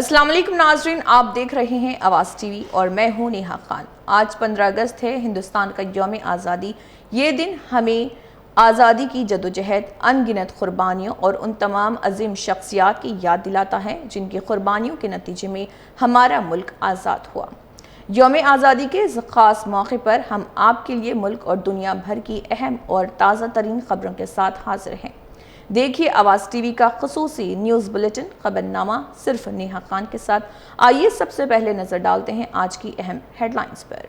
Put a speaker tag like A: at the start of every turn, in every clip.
A: अस्सलाम वालेकुम नाज़रीन, आप देख रहे हैं आवाज़ टीवी और मैं हूं नेहा खान। आज 15 अगस्त है, हिंदुस्तान का यौम आज़ादी। ये दिन हमें आज़ादी की जदोजहद, अनगिनत कुर्बानियों और उन तमाम अजीम शख्सियात की याद दिलाता है जिनकी कुर्बानियों के नतीजे में हमारा मुल्क आज़ाद हुआ। यौम आज़ादी के इस ख़ास मौके पर हम आपके लिए मुल्क और दुनिया भर की अहम और ताज़ा तरीन खबरों के साथ हाजिर हैं। देखिए आवाज़ टीवी का ख़ुसूसी न्यूज़ बुलेटिन खबरनामा सिर्फ नेहा खान के साथ। आइए सबसे पहले नज़र डालते हैं आज की अहम हेडलाइंस पर।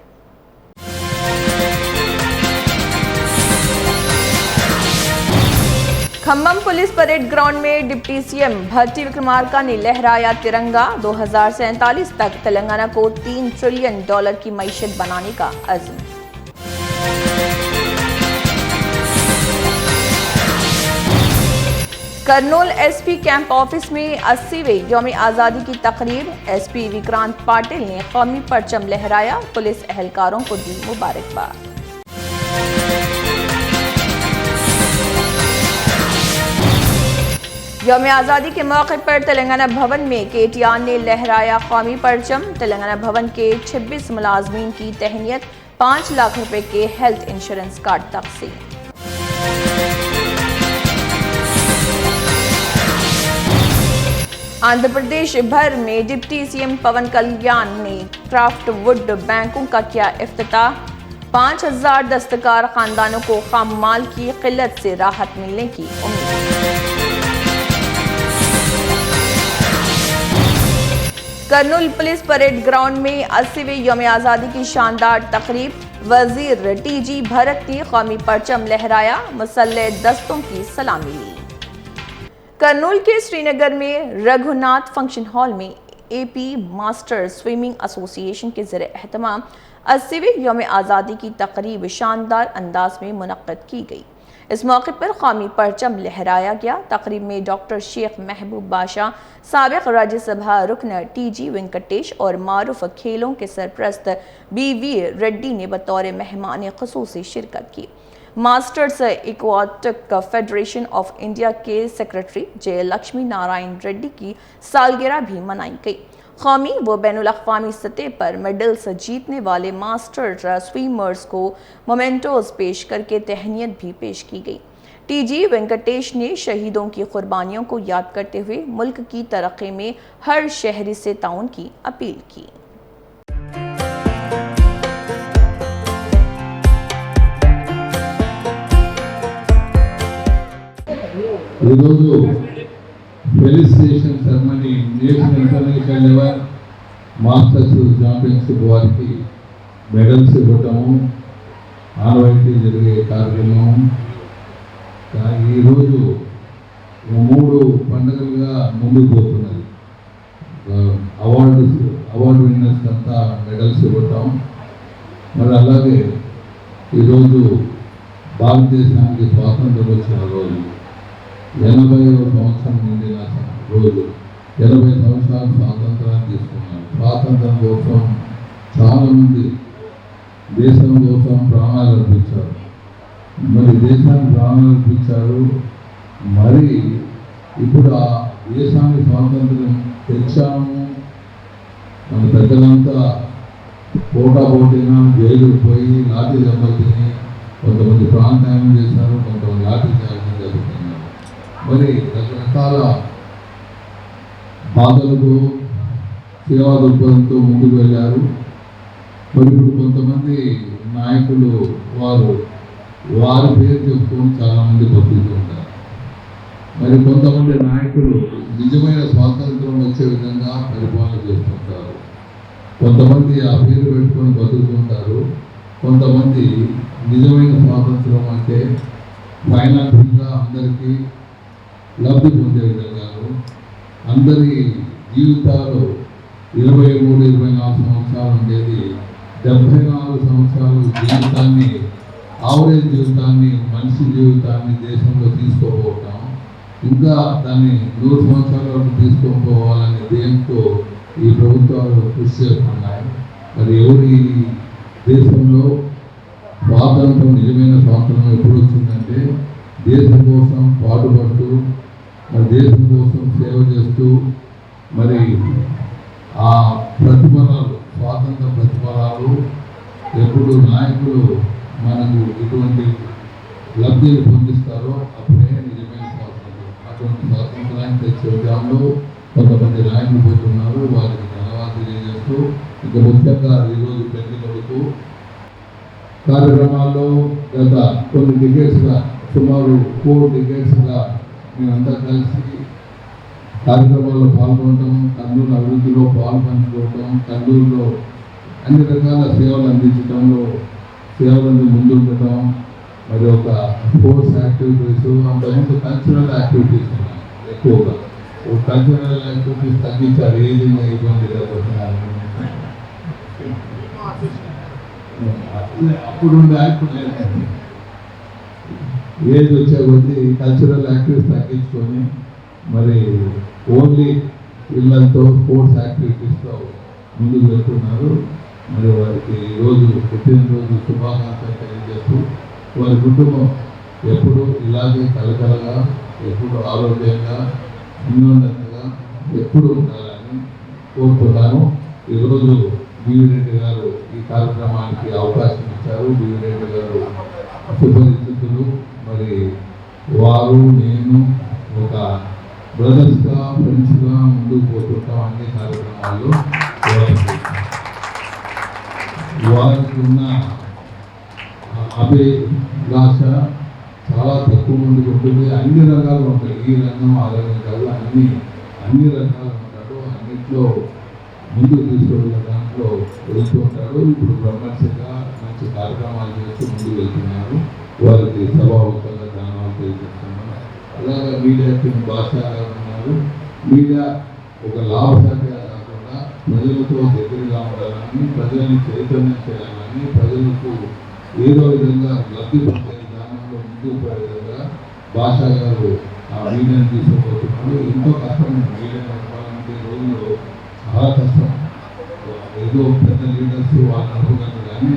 A: खम्मम पुलिस परेड ग्राउंड में डिप्टी सीएम भट्टी विक्रमार्का ने लहराया तिरंगा। 2047 तक तेलंगाना को $3 ट्रिलियन की मईशत बनाने का अज़्म। करनूल एसपी कैंप ऑफिस में 80वें यौम आज़ादी की तकरीब। एसपी विक्रांत पाटिल ने कौमी परचम लहराया, पुलिस एहलकारों को दी मुबारकबाद। यौम आज़ादी के मौके पर तेलंगाना भवन में केटीआर ने लहराया कौमी परचम। तेलंगाना भवन के 26 मुलाजमीन की तहनीत, 5 लाख रुपए के health insurance card तक़सीम। Andhra Pradesh भर में डिप्टी सीएम पवन कल्याण ने क्राफ्ट वुड बैंकों का किया इफ्तिताह। 5000 दस्तकार खानदानों को खाम माल की किल्लत से राहत मिलने की उम्मीद। करनूल पुलिस परेड ग्राउंड में 80वें यौम आज़ादी की शानदार तकरीब। वजीर टीजी भरत ने कौमी परचम लहराया, मुसल्लह दस्तों की सलामी ली। करनूल के श्रीनगर में रघुनाथ फंक्शन हॉल में एपी मास्टर स्विमिंग एसोसिएशन के ज़रिए एहतमाम 80वें यौम आज़ादी की तकरीब शानदार अंदाज में मुनक्कद की गई। इस मौके पर कौमी परचम लहराया गया। तकरीब में डॉक्टर शेख महबूब बादशाह, साबिक राज्यसभा रुकन टीजी वेंकटेश और मारूफ खेलों के सरप्रस्त बीवी रेड्डी ने बतौर मेहमान ख़ुसूसी शिरकत की। Masters aquatic federation of India के सेक्रेटरी जय लक्ष्मी नारायण रेड्डी की सालगिरह भी मनाई गई। कौमी व बैनुल अक़वामी सतह पर मेडल्स जीतने वाले मास्टर स्विमर्स को मोमेंटोज पेश करके तहनीत भी पेश की गई। टीजी वेंकटेश ने शहीदों की कुर्बानियों को याद करते हुए मुल्क की तरक्की में हर शहरी से ताउन की अपील की।
B: ఈరోజు felicitation ceremony national international level masters championship వారికి మెడల్స్ ఇవ్వటము ఆనవాయితీ జరిగే కార్యక్రమం. ఈరోజు 3 పండుగలుగా ముందుకు పోతున్నది. అవార్డు విన్నర్స్ అంతా మెడల్స్ ఇవ్వటం, మరి అలాగే ఈరోజు భారతదేశానికి స్వాతంత్రం వచ్చిన రోజు 80వ సంవత్సరం నిండిన రోజు. 80 సంవత్సరాలు స్వాతంత్రాన్ని తీసుకున్నారు. స్వాతంత్రం కోసం చాలామంది దేశం కోసం ప్రాణాలు అర్పించారు. మరి దేశానికి ప్రాణాలు అర్పించారు. మరి ఇప్పుడు ఆ దేశానికి స్వాతంత్రం తెచ్చాము. మన పెద్దలంతా పోటాపోటీన జైలుకు పోయి లాఠీ దెబ్బలు తిని కొంతమంది ప్రాణత్యాగం చేశారు, కొంతమంది లాఠీ త్యాగం జరుగుతున్నారు. మరి రకరకాల బాధలతో సేవా దృక్పథంతో ముందుకు వెళ్ళారు. మరి ఇప్పుడు కొంతమంది నాయకులు వారి పేరు చెప్పుకొని చాలామంది బతుకుతూ ఉంటారు. మరి కొంతమంది నాయకులు నిజమైన స్వాతంత్రం వచ్చే విధంగా పరిపాలన చేస్తుంటారు. కొంతమంది ఆ పేరు పెట్టుకొని బతుకుతుంటారు. కొంతమంది నిజమైన స్వాతంత్రం అంటే ఫైనాన్షియల్గా అందరికీ లబ్ధి పొందే విధంగాను, అందరి జీవితాలు 23-24 సంవత్సరాలు ఉండేది 74 సంవత్సరాలు జీవితాన్ని, ఆవరేజ్ జీవితాన్ని, మనిషి జీవితాన్ని దేశంలో తీసుకోపోవటం, ఇంకా దాన్ని 100 సంవత్సరాల వరకు తీసుకోపోవాలనే ధ్యేయంతో ఈ ప్రభుత్వాలు కృషి చేస్తున్నాయి. మరి ఎవరి దేశంలో స్వాతంత్రం, నిజమైన స్వాతంత్రం ఎప్పుడు వచ్చిందంటే దేశం కోసం పాటుపడుతూ, మరి దేశం కోసం సేవ చేస్తూ, మరి ఆ ప్రతిఫలాలు, స్వాతంత్ర ప్రతిఫలాలు ఎప్పుడు నాయకులు మనకు ఇటువంటి లబ్ధిని పొందిస్తారో అప్పుడే నిజమైన స్వాతంత్రం. అటువంటి స్వాతంత్రాన్ని తెచ్చే విధానంలో కొంతమంది నాయకులు పోతున్నారు. వారికి ధన్యవాదాలు తెలియజేస్తూ, ఇక ముఖ్యంగా ఈరోజు పెళ్లి కొడుకు కార్యక్రమాల్లో గత కొన్ని డికేట్స్గా, సుమారు 4 డికేట్స్గా మేమంతా కలిసి కార్యక్రమాల్లో పాల్గొనడం, కర్నూలు అభివృద్ధిలో పాల్పంచుకోవడం, కర్నూలులో అన్ని రకాల సేవలు అందించడంలో సేవలను ముందుండటం, మరి ఒక స్పోర్ట్స్ యాక్టివిటీస్, అంతకుముందు కల్చరల్ యాక్టివిటీస్ ఉన్నాయి ఎక్కువగా. కల్చరల్ యాక్టివిటీస్ తగ్గించారు, ఏజింగ్ ఇబ్బంది అప్పుడు ఏజ్ వచ్చే కొద్దీ కల్చరల్ యాక్టివిటీస్ తగ్గించుకొని మరి ఓన్లీ పిల్లలతో స్పోర్ట్స్ యాక్టివిటీస్తో ముందుకు వెళ్తున్నారు. మరి వారికి ఈరోజు పుట్టినరోజు శుభాకాంక్షలు తెలియజేస్తూ, వారి కుటుంబం ఎప్పుడు ఇలాగే కలకలగా, ఎప్పుడు ఆరోగ్యంగా, ఉన్నతంగా ఎప్పుడు ఉండాలని కోరుతున్నాను. ఈరోజు బివి రెడ్డి గారు ఈ కార్యక్రమానికి అవకాశం ఇచ్చారు. బివి రెడ్డి గారు సుపరిచితులు. మరి వారు, నేను ఒక బ్రదర్స్గా, ఫ్రెండ్స్గా ముందుకు పోతుంటాం అన్ని కార్యక్రమాల్లో. వారికి ఉన్న అభిలాష చాలా తక్కువ మందికి ఉంటుంది. అన్ని రంగాలు ఉంటాయి, ఈ రంగం ఆ రంగం కాదు, అన్ని రకాలు ఉంటాడు. అన్నింటిలో ముందుకు తీసుకెళ్ళిన దాంట్లో వెళ్తూ ఉంటాడు. ఇప్పుడు బ్రహ్మర్షిగా మంచి కార్యక్రమాలు చేస్తూ ముందుకు వెళ్తున్నారు. వారికి సభాముఖంగా ధన్యవాదాలు తెలియజేస్తున్నాను. అలాగే మీడియా టీం భాష ఉన్నారు. మీడియా ఒక లాభసాటిగా కాకుండా ప్రజలతో దగ్గరగా ఉండాలని, ప్రజల్ని చైతన్యం చేయాలని, ప్రజలకు ఏదో విధంగా లబ్ధి పొందే విధానంలో ముందుకు పోయే విధంగా భాష గారు ఆ మీడియాను తీసుకుపోతున్నారు. ఎంతో కష్టం మీడియా నడపాలంటే రోజుల్లో చాలా కష్టం. ఏదో పెద్ద లీడర్స్ వాళ్ళు నడపగలరు, కానీ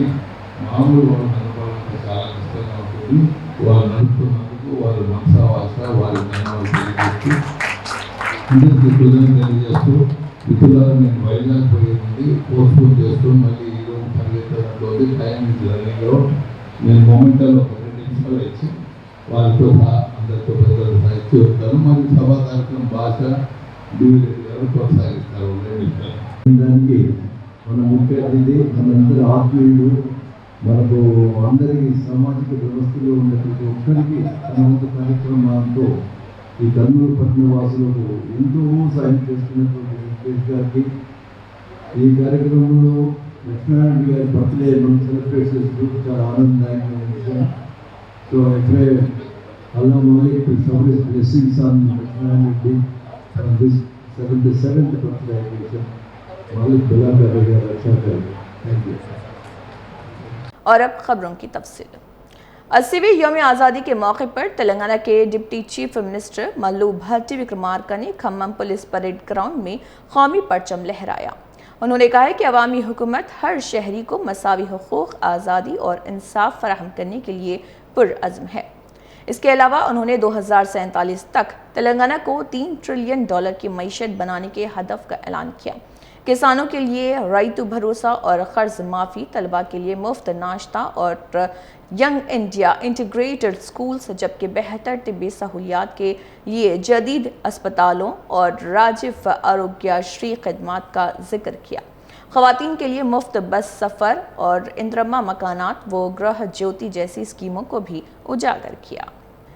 B: మామూలు వాళ్ళు నడపాలంటే చాలా కష్టంగా ఉంటుంది. వాళ్ళు నడుపుతున్నందుకు వారు మనసావాస వారి ధన్యవాదాలు తెలియజేస్తూ, అందరికీ కృతజ్ఞతలు తెలియజేస్తూ, మిత్రులారా నేను వైజాగ్ పోయేది పోస్ట్పోన్ చేస్తూ మళ్ళీ ఈరోజు పరిగెత్తడంలో టైం రన్నింగ్లో నేను మొమెంటల్ ఒక 2 నిమిషాలు ఇచ్చి వారితో అందరితో పెద్దలు ఇచ్చి ఉంటాను. మరి సభా కార్యక్రమం భాష బివి రెడ్డి గారు కొనసాగిస్తారు. 2 నిమిషాలు.
C: దానికి మన ముఖ్య అతిథి, మనందరి ఆత్మీయుడు, మనకు అందరికీ సామాజిక వ్యవస్థలో ఉన్న ప్రతి ఒక్కరికి తన వంతు కార్యక్రమాలతో ఈ కర్నూలు పట్టణ వాసులకు ఎంతో సాయం చేస్తున్నటువంటి వెంకటేష్ గారికి, ఈ కార్యక్రమంలో లక్ష్మీనారాయణ గారి బర్త్డే మనం సెలబ్రేట్ చేసుకుంటూ చాలా ఆనందదాయకమైన విషయం. సో ఎఫ్ఐ అల్లా మాలిక్ service blessings on Lakshminarayana Reddy from this 77th birthday occasion. मालिक बिला करेगा, रक्षा करेगा. Thank you.
A: और अब खबरों की तफसील। 80वीं यौम आज़ादी के मौके पर तेलंगाना के डिप्टी चीफ मिनिस्टर मल्लू भट्टी विक्रमार्का ने खम्मम पुलिस परेड ग्राउंड में कौमी परचम लहराया। उन्होंने कहा है कि अवामी हुकूमत हर शहरी को मसावी हुकूक, आज़ादी और इंसाफ फराहम करने के लिए पुरअज़्म है। इसके अलावा उन्होंने 2047 तक तेलंगाना को $3 ट्रिलियन की मईशत बनाने के हदफ का ऐलान किया। किसानों के लिए रईतु भरोसा और कर्ज माफ़ी, तलबा के लिए मुफ्त नाश्ता और यंग इंडिया इंटीग्रेटेड स्कूल्स, जबकि बेहतर तिब्बी सहूलियात के लिए जदीद अस्पतालों और राजीव आरोग्यश्री खदमात का जिक्र किया। ख़वातीन के लिए मुफ्त बस सफ़र और इंद्रमा मकानात व गृह ज्योति जैसी स्कीमों को भी उजागर किया।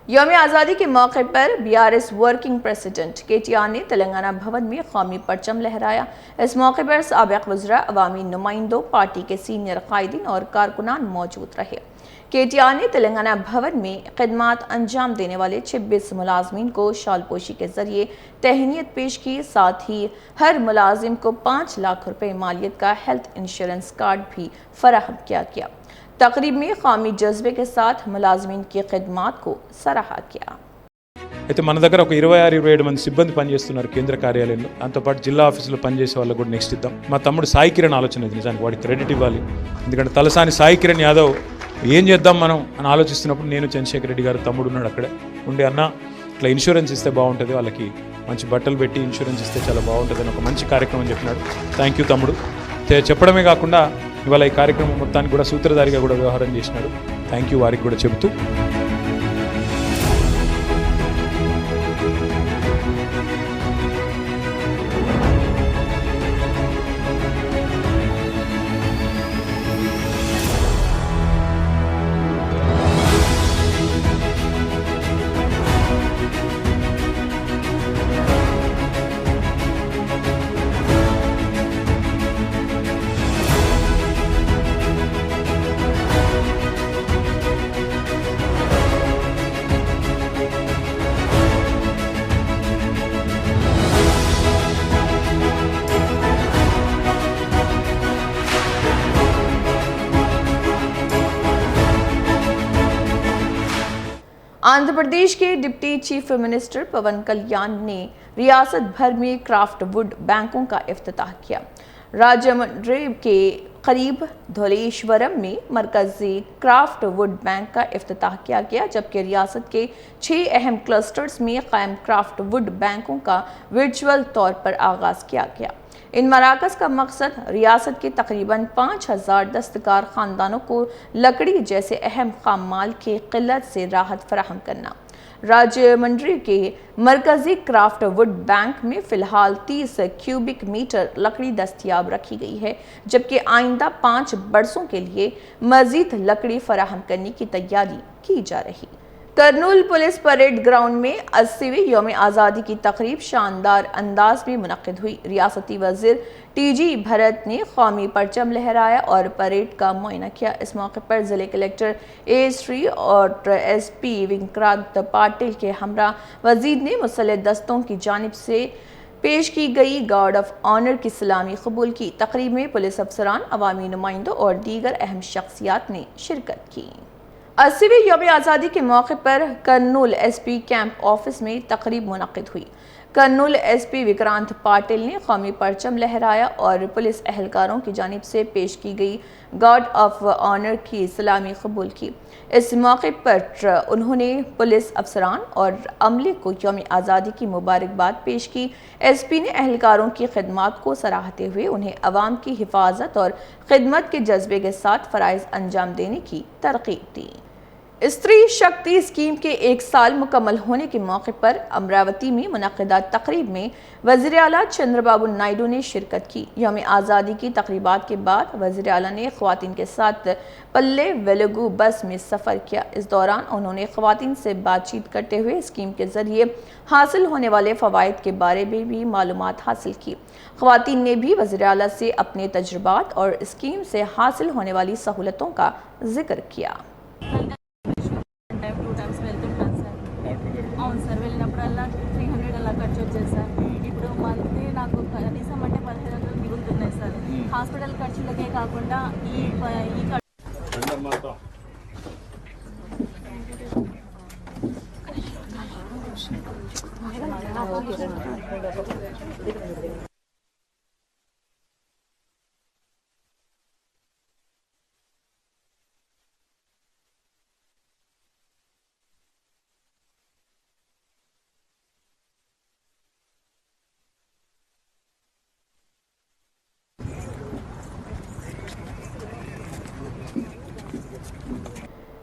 A: यौम आज़ादी के मौके पर BRS वर्किंग प्रेसिडेंट KTR ने तेलंगाना भवन में कौमी परचम लहराया। इस मौके पर साबिक़ वज़रा, अवामी नुमाइंदों, पार्टी के सीनियर कायदीन और कारकुनान मौजूद रहे। KTR ने तेलंगाना भवन में खिदमात अंजाम देने वाले 26 मुलाजमीन को शालपोशी के जरिए तहनीत पेश की। साथ ही हर मुलाजिम को 5 लाख रुपए मालियत का हेल्थ इंश्योरेंस कार्ड भी फराहम किया गया। तकरीब में कौमी जज्बे के साथ मुलाजमीन की खिदमात को सराहा किया।
D: అయితే మన దగ్గర ఒక 26-27 మంది సిబ్బంది పనిచేస్తున్నారు కేంద్ర కార్యాలయంలో. దాంతోపాటు జిల్లా ఆఫీసులో పనిచేసే వాళ్ళకు కూడా నెక్స్ట్ ఇద్దాం. మా తమ్ముడు సాయి కిరణ్ ఆలోచన ఇది, నిజానికి వాడికి క్రెడిట్ ఇవ్వాలి. ఎందుకంటే తలసాని సాయి కిరణ్ యాదవ్ ఏం చేద్దాం మనం అని ఆలోచిస్తున్నప్పుడు నేను చంద్రశేఖర్ రెడ్డి గారు తమ్ముడు ఉన్నాడు అక్కడే ఉండి, అన్న ఇట్లా ఇన్సూరెన్స్ ఇస్తే బాగుంటుంది, వాళ్ళకి మంచి బట్టలు పెట్టి ఇన్సూరెన్స్ ఇస్తే చాలా బాగుంటుందని ఒక మంచి కార్యక్రమం చెప్పినాడు. థ్యాంక్ యూ తమ్ముడు. చెప్పడమే కాకుండా ఇవాళ ఈ కార్యక్రమం మొత్తానికి కూడా సూత్రధారిగా కూడా వ్యవహారం చేసినాడు. థ్యాంక్ యూ వారికి కూడా చెబుతూ
A: आंध्र प्रदेश के डिप्टी चीफ मिनिस्टर पवन कल्याण ने रियासत भर में क्राफ्ट वुड बैंकों का इफ्तिताह किया। राजमंड्री के करीब धौलेश्वरम में मरकजी क्राफ्ट वुड बैंक का इफ्तिताह किया गया, जबकि रियासत के 6 अहम क्लस्टर्स में कायम क्राफ्ट वुड बैंकों का वर्चुअल तौर पर आगाज किया गया। इन मराकज़ का मकसद रियासत के तकरीबन 5000 दस्तकार ख़ानदानों को लकड़ी जैसे अहम खाम माल की किल्लत से राहत फराहम करना। राजमंड्री के मरकजी क्राफ्ट वुड बैंक में फ़िलहाल 30 क्यूबिक मीटर लकड़ी दस्तियाब रखी गई है, जबकि आइंदा 5 बरसों के लिए मज़ीद लकड़ी फराहम करने की तैयारी की जा रही। करनूल पुलिस परेड ग्राउंड में 80वीं यौम आज़ादी की तकरीब शानदार अंदाज में मुनक़िद हुई। रियासती वज़ीर टीजी भरत ने कौमी परचम लहराया और परेड का मुआयना किया। इस मौके पर ज़िले कलेक्टर A3 और SP विक्रांत पाटिल के हमरा वज़ीर ने मुसल्लह दस्तों की जानिब से पेश की गई गार्ड ऑफ ऑनर की सलामी कबूल की। तकरीब में पुलिस अफसरान, अवामी नुमाइंदों और दीगर अहम शख्सियात ने शिरकत की। 80वीं यौम आज़ादी के मौके पर करनूल SP कैंप ऑफिस में तकरीब मुनक़िद हुई। करनूल SP विक्रांत पाटिल ने कौमी परचम लहराया और पुलिस एहलकारों की जानिब से पेश की गई गार्ड ऑफ ऑनर की सलामी कबूल की। इस मौके पर उन्होंने पुलिस अफसरान और अमले को यौम आज़ादी की मुबारकबाद पेश की। SP ने एहलकारों की खिदमत को सराहते हुए उन्हें अवाम की हिफाजत और खिदमत के जज्बे के साथ फ़राइज़ अंजाम देने की तरग़ीब दी। स्त्री शक्ति स्कीम के 1 साल मुकम्मल होने के मौके पर अमरावती में मुनक़िदा तकरीब में वज़ीर आला चंद्रबाबू नायडू ने शिरकत की। यौम आज़ादी की तकरीबात के बाद वज़ीर आला ने ख़वातीन के साथ पल्ले वेलुगु बस में सफ़र किया। इस दौरान उन्होंने ख़वातीन से बातचीत करते हुए स्कीम के ज़रिए हासिल होने वाले फ़वाइद के बारे में भी मालूमात हासिल की। ख़वातीन ने भी वज़ीर आला से अपने तजुर्बात और स्कीम से हासिल होने वाली सहूलतों का जिक्र किया।
E: అవును సార్, వెళ్ళినప్పుడల్లా 300 అలా ఖర్చు వచ్చేది సార్. ఇప్పుడు మంత్లీ నాకు కనీసం అంటే 1500 మిగులుతున్నాయి సార్. హాస్పిటల్ ఖర్చులకే కాకుండా ఈ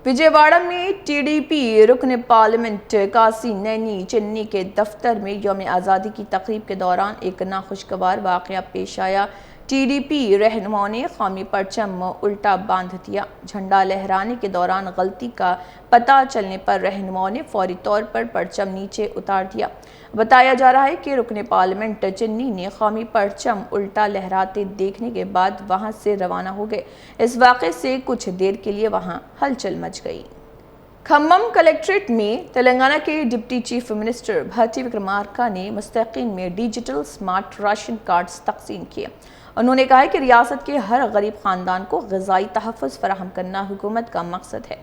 A: विजयवाड़ा में TDP रुकन पार्लियामेंट कासी नैनी चिन्नी के दफ्तर में यौम आज़ादी की तकरीब के दौरान एक नाखुशगवार वाक़या पेश आया। TDP रहनुमाओं ने कौमी परचम उल्टा बांध दिया। झंडा लहराने के दौरान गलती का पता चलने पर रहनुमाओं ने फौरी तौर पर परचम नीचे उतार दिया। बताया जा रहा है कि रुकन पार्लियामेंट चिन्नी ने कौमी परचम उल्टा लहराते देखने के बाद वहां से रवाना हो गए। इस वाक़े से कुछ देर के लिए वहां हलचल मच गई। खम्मम कलेक्ट्रेट में तेलंगाना के डिप्टी चीफ मिनिस्टर भट्टी विक्रमार्का ने मुस्तकीन में डिजिटल स्मार्ट राशन कार्ड्स तकसीम किए। उन्होंने कहा कि रियासत के हर गरीब ख़ानदान को ग़िज़ाई तहफ़्फ़ुज़ फ़राहम करना हुकूमत का मकसद है।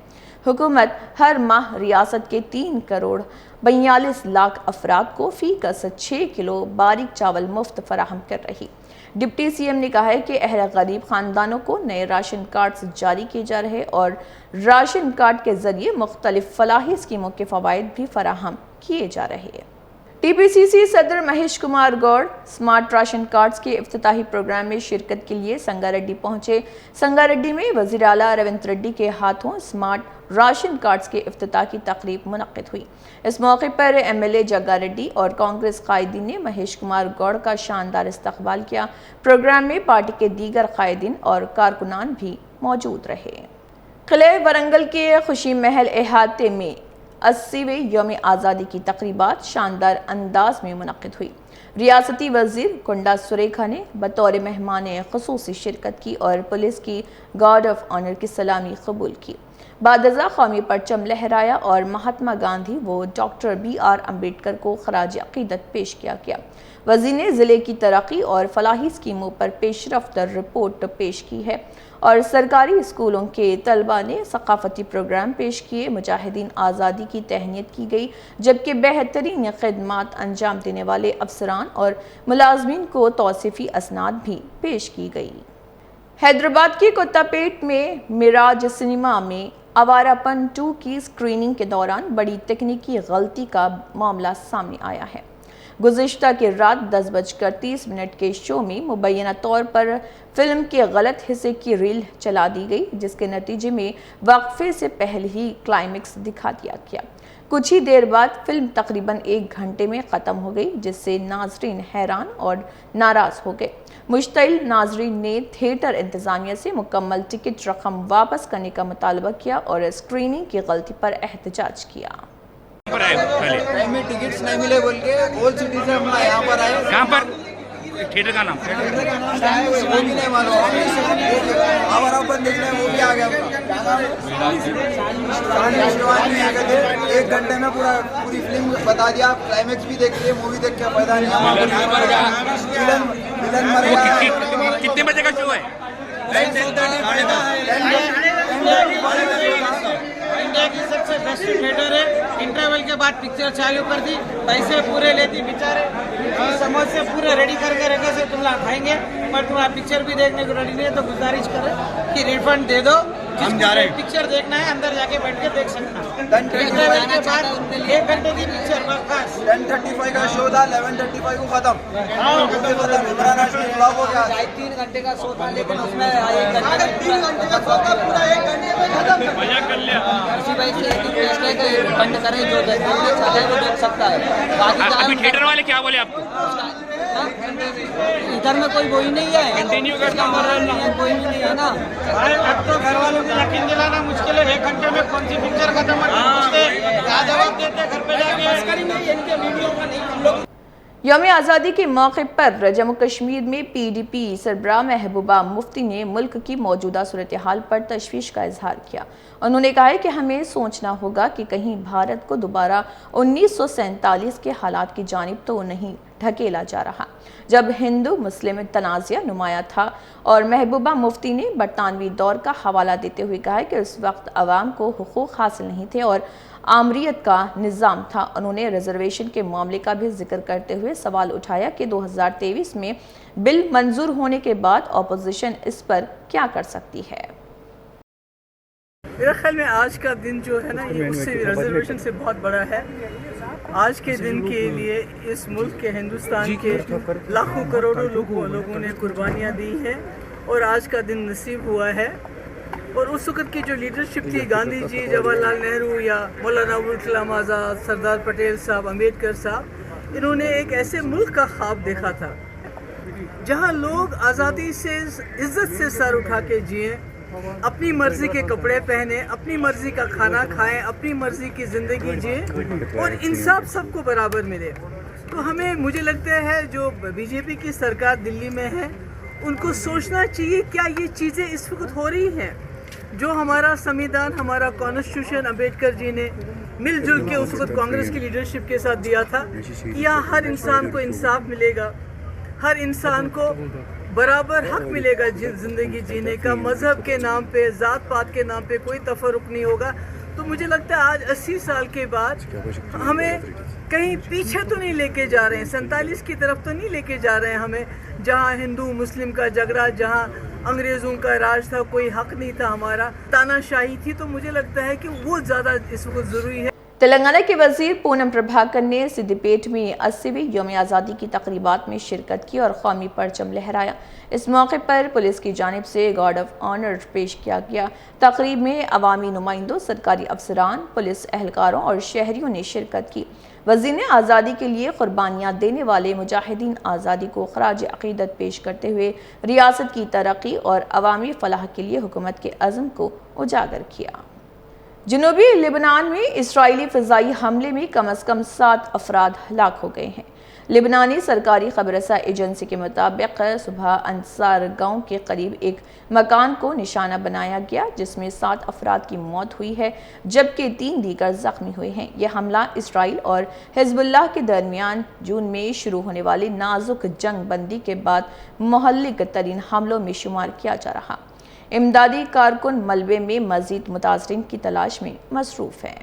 A: हुकूमत हर माह रियासत के 3 करोड़ 42 लाख अफराद को फ़ीकस 6 किलो बारीक चावल मुफ्त फराहम कर रही। डिप्टी CM ने कहा है कि अहल गरीब ख़ानदानों को नए राशन कार्ड्स जारी किए जा रहे और राशन कार्ड के ज़रिए मुख्तलिफ फलाही स्कीमों के फ़वाइद भी फराहम किए जा रहे हैं। टीपीसीसी सदर Mahesh Kumar Goud smart ration cards के इफ्तिताही प्रोग्राम में शिरकत के लिए संगारेड्डी पहुंचे। संगारेड्डी में वज़ीर आला रविंद्र रेड्डी के हाथों स्मार्ट राशन कार्ड्स के इफ्तिताह की तकरीब मुनक्किद हुई। इस मौके पर एमएलए जग्गारेड्डी और कांग्रेस कायदीन ने महेश कुमार गौड़ का शानदार इस्तकबाल किया। प्रोग्राम में पार्टी के दीगर कायदीन और कारकुनान भी मौजूद रहे। किले वरंगल के खुशी महल अहाते में 80वें यौम आज़ादी की तकरीबात शानदार अंदाज में मुनक्किद हुई। रियासती वज़ीर कुंडा सुरेखा ने बतौर मेहमान ख़ुसूसी शिरकत की और पुलिस की गार्ड ऑफ ऑनर की सलामी कबूल की। बादज़ा कौमी परचम लहराया और महात्मा गांधी व डॉक्टर BR अम्बेडकर को खराज अक़ीदत पेश किया गया। वज़ीर ने ज़िले की तरक्की और फलाही स्कीमों पर पेशरफ्त रिपोर्ट पेश की है और सरकारी स्कूलों के तलबा ने सकाफती प्रोग्राम पेश किए। मुजाहिदीन आज़ादी की तहनीत की गई, जबकि बेहतरीन खिदमात अंजाम देने वाले अफसरान और मुलाजमीन को तौसीफ़ी असनाद भी पेश की गई। हैदराबाद के कुत्तापेट में मिराज सिनेमा में आवारापन 2 की स्क्रीनिंग के दौरान बड़ी तकनीकी गलती का मामला सामने आया है। गुज़िश्ता की रात 10:30 के शो में मुबैना तौर पर फिल्म के गलत हिस्से की रील चला दी गई, जिसके नतीजे में वक्फे से पहले ही क्लाइमेक्स दिखा दिया गया। कुछ ही देर बाद फिल्म तकरीबन 1 घंटे में ख़त्म हो गई, जिससे नाजरीन हैरान और नाराज़ हो गए। मुश्तइल नाजरीन ने थिएटर इंतज़ामिया से मुकम्मल टिकट रकम वापस करने का मुतालबा किया और स्क्रीनिंग की गलती पर एहतजाज किया।
F: टाइम में टिकट्स नहीं मिले बोल के ओल्ड सिटी से हम यहाँ पर आए।
G: कहाँ पर? थिएटर का नाम
F: वो भी नहीं मालूम। आवारापन देखने वो भी आ गया। शिवानी आ गए थे। 1 घंटे में पूरी फिल्म बता दिया। क्लाइमेक्स भी देख लिए, मूवी देख के फायदा नहीं। विलन मर गया।
G: कितने बजे का शो है?
H: इंडिया की सबसे बेस्ट थिएटर है। इंटरवल के बाद पिक्चर चालू कर दी, पैसे पूरे लेती बेचारे। समझ से पूरे रेडी करके रखे से तुम खाएंगे, पर तुम्हारा पिक्चर भी देखने को रेडी नहीं है, तो गुजारिश करें कि रिफंड दे दो।
G: हम जा रहे हैं।
H: पिक्चर देखना है अंदर जाके बैठ के देख सकना। इंटरवल के बाद 1 घंटे की पिक्चर बस।
F: 10:35 का शो था, 11:35 को खत्म। इमरान हाशमी फ्लॉप हो गया।
H: 3 घंटे का शो था, लेकिन उसमें
F: 3 घंटे का शो था, पूरा 1 घंटे में खत्म।
G: मजा कर लिया।
H: भाई से रिक्वेस्ट है कि रिफंड करें, जो देखना चाहता है वो देख सकता है। बाकी
G: अभी थिएटर वाले क्या बोले आपको?
H: इधर में कोई वही नहीं है,
G: कंटिन्यू करना
H: कोई भी नहीं है ना। अब तो घर वालों को यकीन दिलाना मुश्किल है। 1 घंटे में कौन सी पिक्चर खत्म होती है, क्या जवाब देते घर पे जाके। इनके वीडियो का नहीं हम लोग।
A: यौम आज़ादी के मौके पर जम्मू कश्मीर में PDP सरबराह महबूबा मुफ्ती ने मुल्क की मौजूदा सूरत हाल पर तशवीश का इजहार किया। उन्होंने कहा है कि हमें सोचना होगा कि कहीं भारत को दोबारा 1947 के हालात की जानिब तो नहीं ढकेला जा रहा, जब हिंदू मुस्लिम तनाज़ा नुमाया था। और महबूबा मुफ्ती ने बरतानवी दौर का हवाला देते हुए कहा कि उस वक्त अवाम को हुकूक हासिल नहीं थे और आमरीत का निज़ाम था। उन्होंने रिजर्वेशन के मामले का भी जिक्र करते हुए सवाल उठाया कि 2023 में बिल मंजूर होने के बाद अपोजिशन इस पर क्या कर सकती है।
I: मेरा ख्याल में आज का दिन जो है ना, ये उससे रिजर्वेशन से बहुत बड़ा है। आज के दिन के लिए इस मुल्क के, हिंदुस्तान के लाखों करोड़ों लोगों ने कुर्बानियाँ दी हैं और आज का दिन नसीब हुआ है। और उस वक़्त की जो लीडरशिप थी, गांधी जी, जवाहरलाल नेहरू या मौलाना अबुल कलाम आज़ाद, सरदार पटेल साहब, अम्बेडकर साहब, इन्होंने एक ऐसे मुल्क का ख्वाब देखा था जहां लोग आज़ादी से, इज़्ज़त से सर उठा के जिए, अपनी मर्ज़ी के कपड़े पहने, अपनी मर्ज़ी का खाना खाएं, अपनी मर्ज़ी की ज़िंदगी जिए और इंसाफ सबको बराबर मिले। तो हमें, मुझे लगता है जो बीजेपी की सरकार दिल्ली में है, उनको सोचना चाहिए क्या ये चीज़ें इस वक्त हो रही हैं। जो हमारा संविधान, हमारा कॉन्स्टिट्यूशन अम्बेडकर जी ने मिलजुल के उस वक्त कांग्रेस की लीडरशिप के साथ दिया था कि यहाँ हर इंसान को इंसाफ मिलेगा, हर इंसान को बराबर हक मिलेगा ज़िंदगी जीने का, मज़हब के नाम पे, ज़ात पात के नाम पे कोई तफर्रुक नहीं होगा। तो मुझे लगता है आज 80 साल के बाद हमें कहीं पीछे तो नहीं लेके जा रहे हैं, 47 की तरफ तो नहीं लेके जा रहे हैं हमें, जहाँ हिंदू मुस्लिम का झगड़ा, जहाँ अंग्रेज़ों का राज था, कोई हक नहीं था हमारा, तानाशाही थी। तो मुझे लगता है कि वो ज़्यादा इस वक्त ज़रूरी है।
A: तेलंगाना के वजीर पूनम प्रभाकर ने सिद्दीपेट में 80वीं यौम आज़ादी की तकरीबात में शिरकत की और कौमी परचम लहराया। इस मौके पर पुलिस की जानिब से गार्ड ऑफ ऑनर पेश किया गया। तकरीब में अवामी नुमाइंदों, सरकारी अफसरान, पुलिस एहलकारों और शहरियों ने शिरकत की। वजीर ने आज़ादी के लिए कुर्बानियाँ देने वाले मुजाहिदीन आज़ादी को खराज अक़ीदत पेश करते हुए रियासत की तरक्की और अवामी फलाह के लिए हुकूमत के अज़्म को उजागर किया। जनूबी लिबनान में इस्राइली फ़िज़ाई हमले में कम अज़ कम 7 अफराद हलाक हो गए हैं। लिबनानी सरकारी खबरसा एजेंसी के मुताबिक सुबह अंसार गांव के करीब एक मकान को निशाना बनाया गया, जिसमें 7 अफराद की मौत हुई है जबकि 3 दीगर जख्मी हुए हैं। यह हमला इसराइल और हिज़्बुल्लाह के दरमियान जून में शुरू होने वाली नाजुक जंग बंदी के बाद मुहल्लिक तरीन हमलों में शुमार किया जा रहा। इमदादी कारकुन मलबे में मजीद मुतासरीन की तलाश में मसरूफ़ हैं।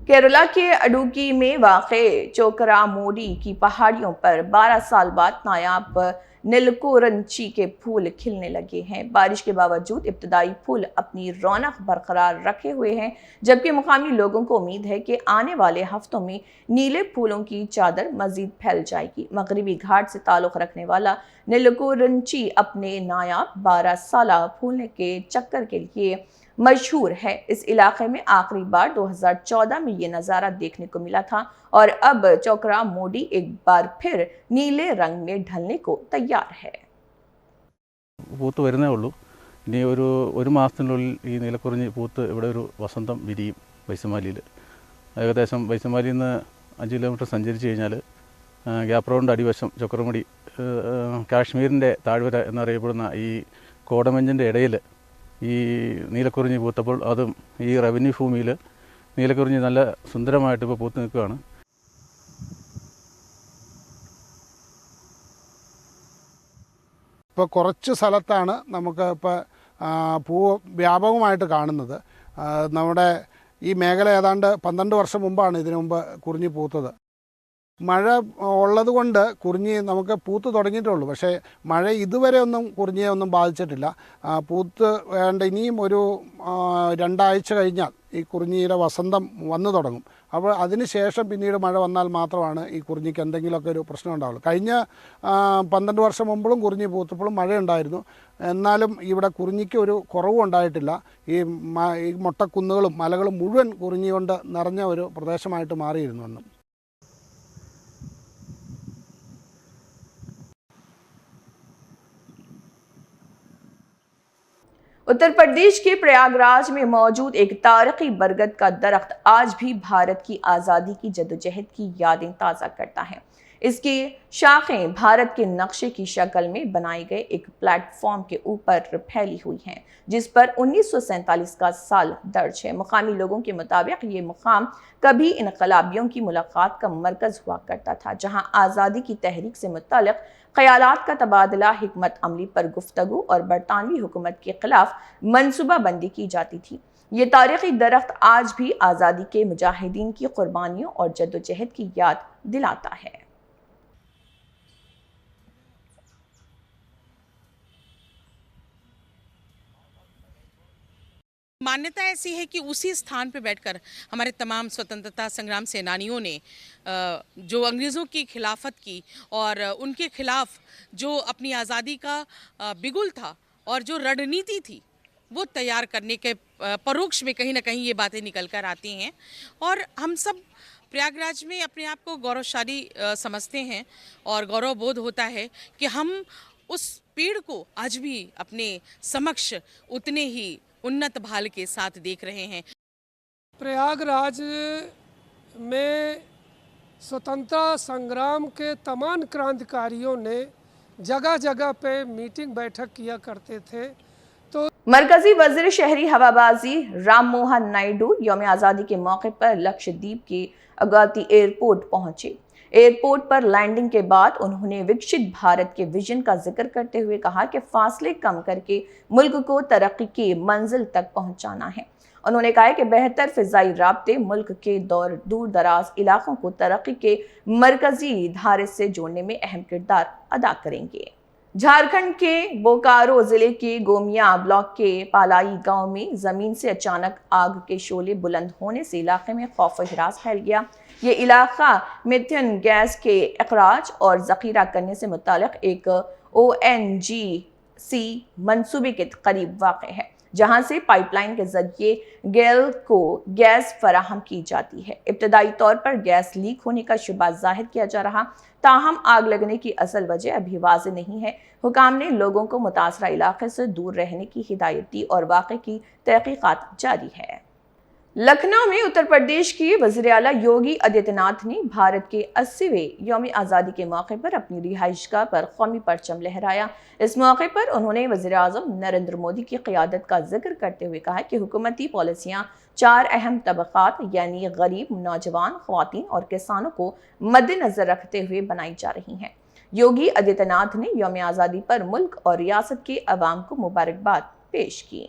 A: केरला के अडुकी में वाक़े चोकरामोडी की पहाड़ियों पर 12 साल बाद नायाब नीलकुरिंची के फूल खिलने लगे हैं। बारिश के बावजूद इब्तदाई फूल अपनी रौनक बरकरार रखे हुए हैं, जबकि मुकामी लोगों को उम्मीद है कि आने वाले हफ्तों में नीले फूलों की चादर मजीद फैल जाएगी। मगरबी घाट से ताल्लुक़ रखने वाला नीलकुरिंची अपने नायाब 12 साला फूलने के चक्कर के लिए मशहूर है। इस इलाके में आखिरी बार 2014 में ये नज़ारा देखने को मिला था और अब चोकरामोडी एक बार फिर नीले रंग में ढलने को तैयार है।
J: പൂത്ത് വരുന്നേ ഉള്ളൂ. ഇനി ഒരു മാസത്തിനുള്ളിൽ ഈ നീലക്കുറിഞ്ഞി പൂത്ത് ഇവിടെ ഒരു വസന്തം വിരിയും വൈശമാലിയിൽ. ഏകദേശം വൈശമാലിയിൽ നിന്ന് 5 കിലോമീറ്റർ സഞ്ചരിച്ച് കഴിഞ്ഞാൽ ഗ്യാപ്പ് റോഡിൻ്റെ അടിവശം ചൊക്രമുടി കാശ്മീരിൻ്റെ താഴ്വര എന്നറിയപ്പെടുന്ന ഈ കോടമഞ്ഞിൻ്റെ ഇടയിൽ ഈ നീലക്കുറിഞ്ഞി പൂത്തപ്പോൾ അതും ഈ റവന്യൂ ഭൂമിയിൽ നീലക്കുറിഞ്ഞി നല്ല സുന്ദരമായിട്ട് ഇപ്പോൾ പൂത്ത് നിൽക്കുകയാണ്.
K: ഇപ്പോൾ കുറച്ച് സ്ഥലത്താണ് നമുക്ക് ഇപ്പോൾ പൂവ് വ്യാപകമായിട്ട് കാണുന്നത്. നമ്മുടെ ഈ മേഖല ഏതാണ്ട് 12 വർഷം മുമ്പാണ് ഇതിനു മുമ്പ് കുറിഞ്ഞി പൂത്തത്. മഴ ഉള്ളത് കൊണ്ട് കുറിഞ്ഞി നമുക്ക് പൂത്ത് തുടങ്ങിയിട്ടുള്ളൂ. പക്ഷേ മഴ ഇതുവരെ ഒന്നും കുറിഞ്ഞിയെ ഒന്നും ബാധിച്ചിട്ടില്ല. പൂത്ത് വേണ്ട ഇനിയും ഒരു 2 ആഴ്ച കഴിഞ്ഞാൽ ഈ കുറിഞ്ഞിയുടെ വസന്തം വന്നു തുടങ്ങും. അപ്പോൾ അതിന് ശേഷം പിന്നീട് മഴ വന്നാൽ മാത്രമാണ് ഈ കുറിഞ്ഞിക്ക് എന്തെങ്കിലുമൊക്കെ ഒരു പ്രശ്നം ഉണ്ടാവുള്ളൂ. കഴിഞ്ഞ 12 വർഷം മുമ്പും കുറിഞ്ഞി പൂത്തപ്പോഴും മഴയുണ്ടായിരുന്നു. എന്നാലും ഇവിടെ കുറിഞ്ഞിക്ക് ഒരു കുറവും ഉണ്ടായിട്ടില്ല. ഈ മൊട്ടക്കുന്നുകളും മലകളും മുഴുവൻ കുറിഞ്ഞി കൊണ്ട് നിറഞ്ഞ ഒരു പ്രദേശമായിട്ട് മാറിയിരുന്നു അന്ന്.
A: उत्तर प्रदेश के प्रयागराज में मौजूद एक तारीखी बरगद का दरख्त आज भी भारत की आज़ादी की जद्दोजहद की यादें ताज़ा करता है। इसकी शाखें भारत के नक्शे की शक्ल में बनाए गए एक प्लेटफॉर्म के ऊपर फैली हुई हैं, जिस पर 1947 का साल दर्ज है। मुकामी लोगों के मुताबिक ये मुकाम कभी इनकलाबियों की मुलाकात का मरकज़ हुआ करता था, जहां आज़ादी की तहरीक से मुतल्लिक़ ख़यालात का तबादला, हिकमत अमली पर गुफ्तगू और बरतानवी हुकूमत के खिलाफ मनसूबा बंदी की जाती थी। ये तारीखी दरख्त आज भी आज़ादी के मुजाहिदीन की कुर्बानियों और जद्दोजहद की याद दिलाता है।
L: मान्यता ऐसी है कि उसी स्थान पर बैठकर हमारे तमाम स्वतंत्रता संग्राम सेनानियों ने जो अंग्रेज़ों की खिलाफत की और उनके खिलाफ जो अपनी आज़ादी का बिगुल था और जो रणनीति थी वो तैयार करने के परोक्ष में कहीं ना कहीं ये बातें निकल कर आती हैं। और हम सब प्रयागराज में अपने आप को गौरवशाली समझते हैं और गौरव बोध होता है कि हम उस पेड़ को आज भी अपने समक्ष उतने ही उन्नत भाल के साथ देख रहे हैं।
M: प्रयागराज में स्वतंत्रता संग्राम के तमाम क्रांतिकारियों ने जगह जगह पे मीटिंग बैठक किया करते थे। तो
A: मरकजी वजीर शहरी हवाबाजी राम मोहन नायडू यौम आज़ादी के मौके पर लक्षद्वीप के अगाती एयरपोर्ट पहुंचे। एयरपोर्ट पर लैंडिंग के बाद उन्होंने विकसित भारत के विजन का जिक्र करते हुए कहा कि फासले कम करके मुल्क को तरक्की की मंजिल तक पहुंचाना है। उन्होंने कहा कि बेहतर फिजाई राब्ते मुल्क के दूर दराज इलाकों को तरक्की के मरकजी धारे से जोड़ने में अहम किरदार अदा करेंगे। झारखंड के बोकारो जिले के गोमिया ब्लॉक के पालाई गांव में जमीन से अचानक आग के शोले बुलंद होने से इलाके में खौफ और हिरास फैल गया। ये इलाका मीथेन गैस के अखराज और जखीरा करने से मुताल्लिक एक ONGC मंसूबे के करीब वाक़ है, जहां से पाइपलाइन के जरिए गेल को गैस फराहम की जाती है। इब्तदाई तौर पर गैस लीक होने का शुबा जाहिर किया जा रहा, ताहम आग लगने की असल वजह अभी वाज़ेह नहीं है। हुकाम ने लोगों को मुतासरा इलाके से दूर रहने की हिदायत दी और वाक़े की तहकीकात जारी है। लखनऊ में उत्तर प्रदेश के वज़ीर आला योगी आदित्यनाथ ने भारत के 80वें यौम आज़ादी के मौके पर अपनी रिहाइशगाह पर कौमी परचम लहराया। इस मौके पर उन्होंने वज़ीर आज़म नरेंद्र मोदी की क़यादत का जिक्र करते हुए कहा कि हुकूमती पॉलिसियाँ 4 अहम तबक़ात यानी गरीब, नौजवान, ख़वातीन और किसानों को मद्देनज़र रखते हुए बनाई जा रही हैं। योगी आदित्यनाथ ने यौम आज़ादी पर मुल्क और रियासत के अवाम को मुबारकबाद पेश की।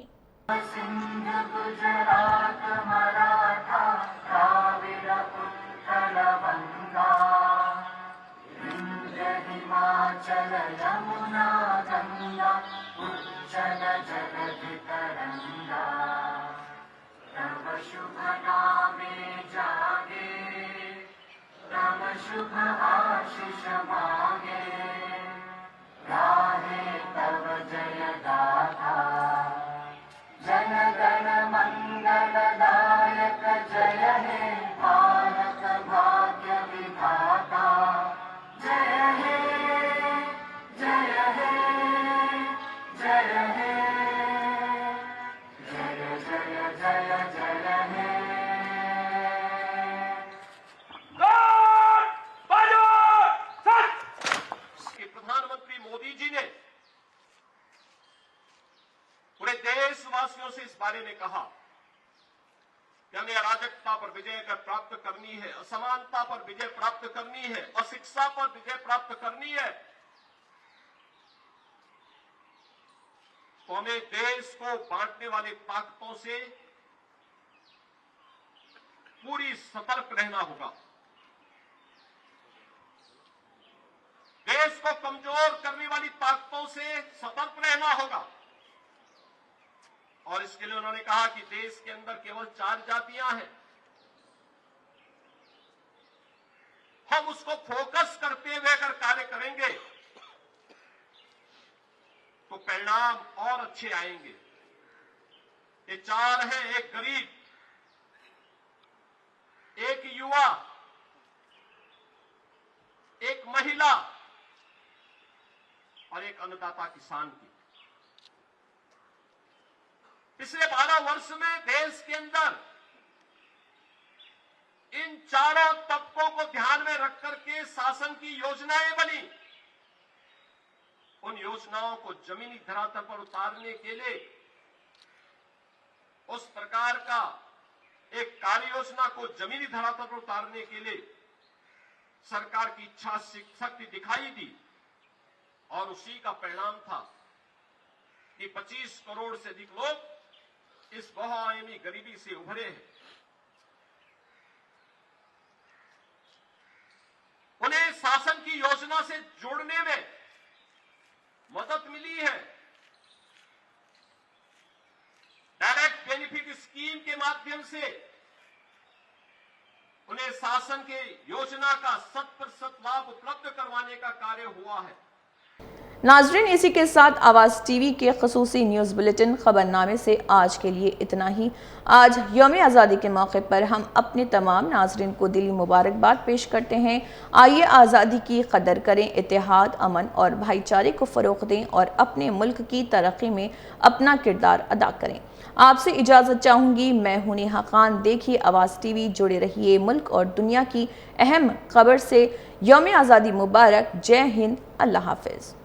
N: देशवासियों से इस बारे में कहा कि हमें अराजकता पर विजय प्राप्त करनी है, असमानता पर विजय प्राप्त करनी है, अशिक्षा पर विजय प्राप्त करनी है, तो हमें देश को बांटने वाली ताकतों से पूरी सतर्क रहना होगा। देश को कमजोर करने वाली ताकतों से सतर्क रहना होगा। और इसके लिए उन्होंने कहा कि देश के अंदर केवल 4 जातियां हैं, हम उसको फोकस करते हुए अगर कार्य करेंगे तो परिणाम और अच्छे आएंगे। ये 4 हैं, एक गरीब, एक युवा, एक महिला और एक अन्नदाता किसान की। पिछले 12 वर्ष में देश के अंदर इन चारों तबकों को ध्यान में रख करके शासन की योजनाएं बनी। उन योजनाओं को जमीनी धरातल पर उतारने के लिए उस प्रकार का एक कार्य योजना को जमीनी धरातल पर उतारने के लिए सरकार की इच्छा शक्ति दिखाई दी और उसी का परिणाम था कि 25 करोड़ से अधिक लोग इस बहुआयामी गरीबी से उभरे हैं। उन्हें शासन की योजना से जोड़ने में मदद मिली है। डायरेक्ट बेनिफिट स्कीम के माध्यम से उन्हें शासन के योजना का 100% लाभ उपलब्ध करवाने का कार्य हुआ है।
A: नाजरीन, इसी के साथ आवाज़ टीवी के खसूसी न्यूज़ बुलेटिन खबरनामे से आज के लिए इतना ही। आज यौम आज़ादी के मौके पर हम अपने तमाम नाजरीन को दिली मुबारकबाद पेश करते हैं। आइए आज़ादी की कदर करें, इत्तेहाद, अमन और भाईचारे को फ़रोग़ दें और अपने मुल्क की तरक्की में अपना किरदार अदा करें। आपसे इजाज़त चाहूँगी, मैं हूं नेहा खान। देखिए आवाज़ टीवी, जुड़े रहिए मुल्क और दुनिया की अहम खबर से। यौम आज़ादी मुबारक। जय हिंद, अल्लाह हाफ़िज़।